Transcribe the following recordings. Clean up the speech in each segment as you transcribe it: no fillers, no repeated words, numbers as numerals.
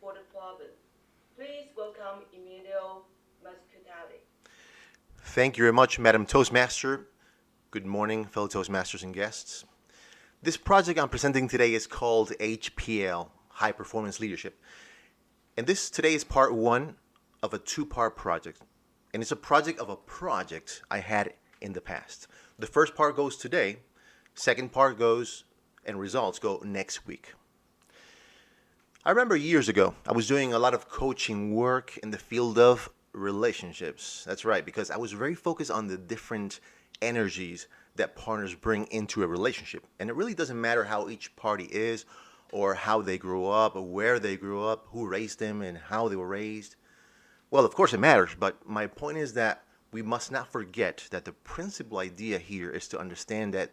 for the problem. Please welcome Emilio Mascutali. Thank you very much, Madam Toastmaster. Good morning, fellow Toastmasters and guests. This project I'm presenting today is called HPL, High Performance Leadership. And this today is part one of a two-part project. And it's a project of a project I had in the past. The first part goes today, second part goes and results go next week. I remember years ago, I was doing a lot of coaching work in the field of relationships. That's right, because I was very focused on the different energies that partners bring into a relationship. And it really doesn't matter how each party is, or how they grew up, or where they grew up, who raised them, and how they were raised. Well, of course it matters, but my point is that we must not forget that the principal idea here is to understand that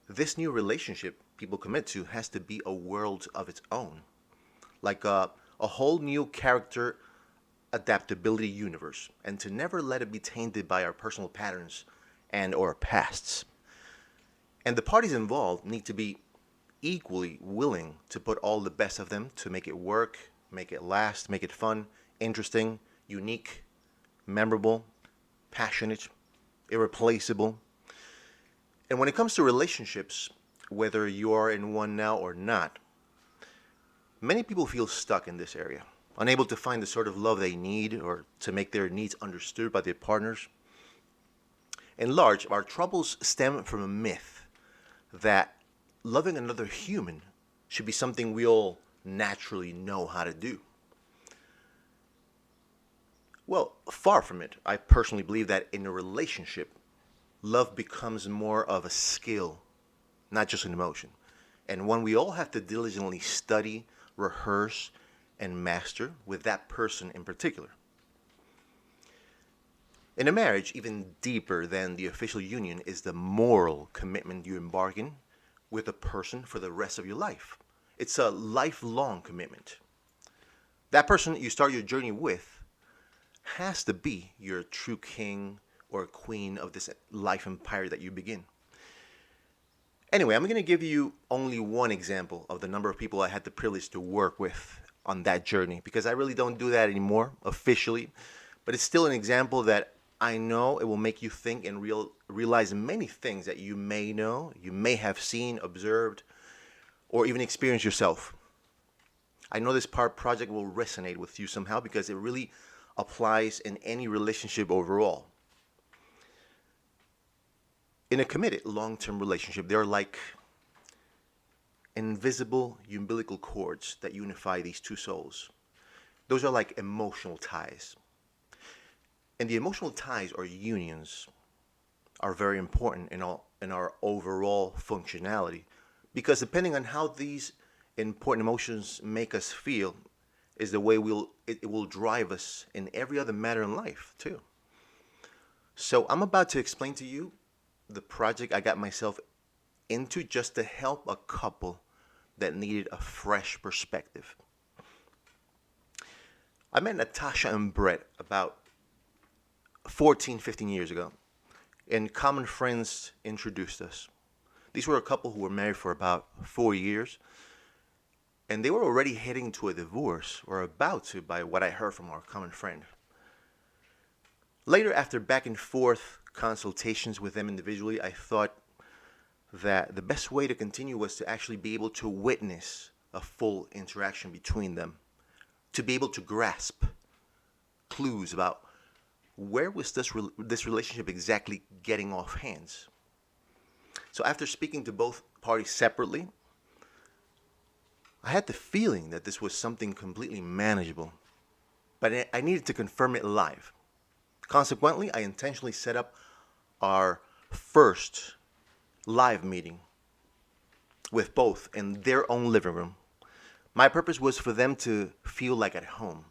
this new relationship people commit to has to be a world of its own, like a whole new character adaptability universe, and to never let it be tainted by our personal patterns and or pasts. And the parties involved need to be equally willing to put all the best of them to make it work, make it last, make it fun, interesting, unique, memorable, passionate, irreplaceable. And when it comes to relationships, whether you are in one now or not, many people feel stuck in this area, unable to find the sort of love they need or to make their needs understood by their partners. In large, our troubles stem from a myth that loving another human should be something we all naturally know how to do. Well, far from it. I personally believe that in a relationship, love becomes more of a skill, not just an emotion, and one we all have to diligently study, rehearse, and master with that person in particular. In a marriage, even deeper than the official union is the moral commitment you embark in with a person for the rest of your life. It's a lifelong commitment. That person you start your journey with has to be your true king or queen of this life empire that you begin. Anyway, I'm going to give you only one example of the number of people I had the privilege to work with on that journey, because I really don't do that anymore officially, but it's still an example that I know it will make you think and realize many things that you may know, you may have seen, observed, or even experienced yourself. I know this project will resonate with you somehow because it really applies in any relationship overall. In a committed long-term relationship, there are like invisible umbilical cords that unify these two souls. Those are like emotional ties. And the emotional ties or unions are very important in our overall functionality, because depending on how these important emotions make us feel is the way it will drive us in every other matter in life too. So I'm about to explain to you the project I got myself into just to help a couple that needed a fresh perspective. I met Natasha and Brett about 14, 15 years ago, and common friends introduced us. These were a couple who were married for about 4 years, and they were already heading to a divorce, or about to, by what I heard from our common friend. Later, after back and forth consultations with them individually, I thought that the best way to continue was to actually be able to witness a full interaction between them, to be able to grasp clues about where was this relationship exactly getting off hands. So after speaking to both parties separately, I had the feeling that this was something completely manageable, but I needed to confirm it live. Consequently, I intentionally set up our first live meeting with both in their own living room. My purpose was for them to feel like at home,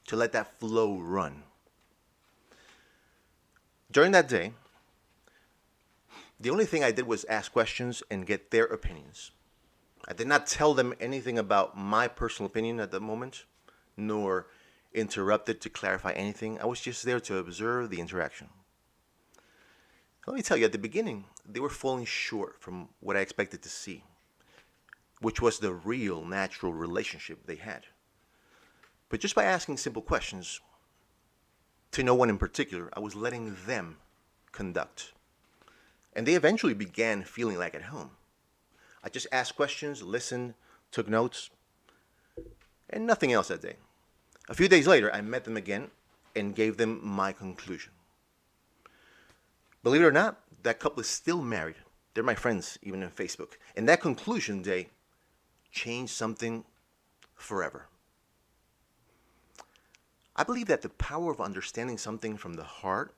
to let that flow run. During that day, the only thing I did was ask questions and get their opinions. I did not tell them anything about my personal opinion at the moment, nor interrupt it to clarify anything. I was just there to observe the interaction. Let me tell you, at the beginning, they were falling short from what I expected to see, which was the real natural relationship they had. But just by asking simple questions, to no one in particular, I was letting them conduct. And they eventually began feeling like at home. I just asked questions, listened, took notes, and nothing else that day. A few days later, I met them again and gave them my conclusion. Believe it or not, that couple is still married. They're my friends, even on Facebook. And that conclusion day changed something forever. I believe that the power of understanding something from the heart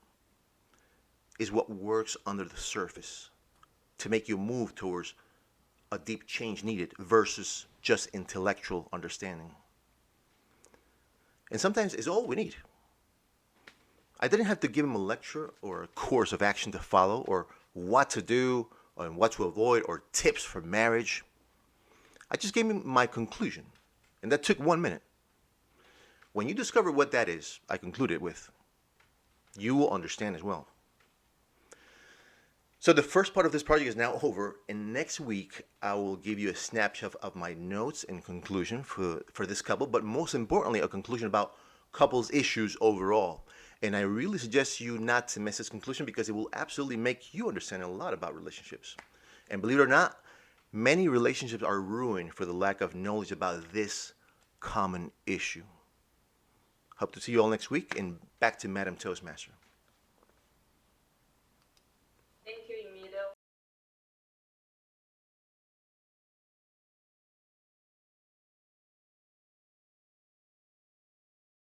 is what works under the surface to make you move towards a deep change needed versus just intellectual understanding. And sometimes it's all we need. I didn't have to give him a lecture or a course of action to follow or what to do and what to avoid or tips for marriage. I just gave him my conclusion, and that took 1 minute. When you discover what that is, I concluded with, you will understand as well. So the first part of this project is now over, and next week I will give you a snapshot of my notes and conclusion for this couple, but most importantly, a conclusion about couples issues overall. And I really suggest you not to miss this conclusion because it will absolutely make you understand a lot about relationships. And believe it or not, many relationships are ruined for the lack of knowledge about this common issue. Hope to see you all next week, and back to Madam Toastmaster.